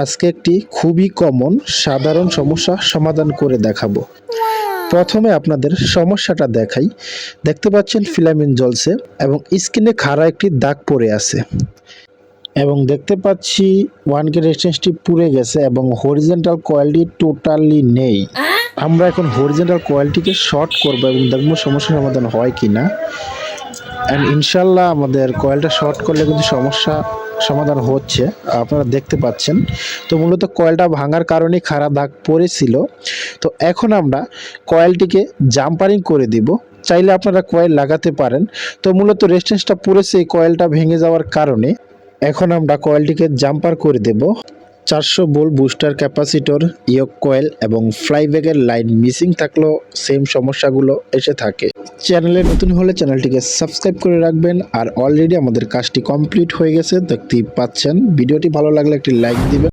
আজকে একটি খুবই কমন সাধারণ সমস্যা সমাধান করে দেখাবো। প্রথমে আপনাদের সমস্যাটা দেখাই। দেখতে পাচ্ছেন ফিলামেন্ট জ্বলছে এবং স্ক্রিনে খাড়া একটি দাগ পড়ে আছে এবং দেখতে পাচ্ছি 1K রেজিস্ট্যান্সটি পুড়ে গেছে এবং হরিজন্টাল কয়েলটি টোটালি নেই। আমরা এখন হরিজন্টাল কয়েলটিকে শর্ট করব এবং দেখবো সমস্যার সমাধান হয় কিনা। অ্যান্ড ইনশাল্লাহ আমাদের কয়েলটা শর্ট করলে কিন্তু সমস্যা সমাধান হচ্ছে, আপনারা দেখতে পাচ্ছেন। তো মূলত কয়েলটা ভাঙার কারণে খাড়া দাগ পড়েছিল। তো এখন আমরা কয়েলটিকে জাম্পারিং করে দিব। চাইলে আপনারা কয়েল লাগাতে পারেন। তো মূলত রেজিস্ট্যান্সটা পড়েছে এই কয়েলটা ভেঙে যাওয়ার কারণে। এখন আমরা কয়েলটিকে জাম্পার করে দেব। 400 ভোল্ট বুস্টার ক্যাপাসিটর, ইয়ক কয়েল এবং ফ্লাইব্যাগের লাইন মিসিং থাকলেও সেম সমস্যাগুলো এসে থাকে। চ্যানেলে নতুন হলে চ্যানেলটিকে সাবস্ক্রাইব করে রাখবেন। আর অলরেডি আমাদের কাজটি কমপ্লিট হয়ে গেছে, দেখতেই পাচ্ছেন। ভিডিওটি ভালো লাগলে একটি লাইক দিবেন।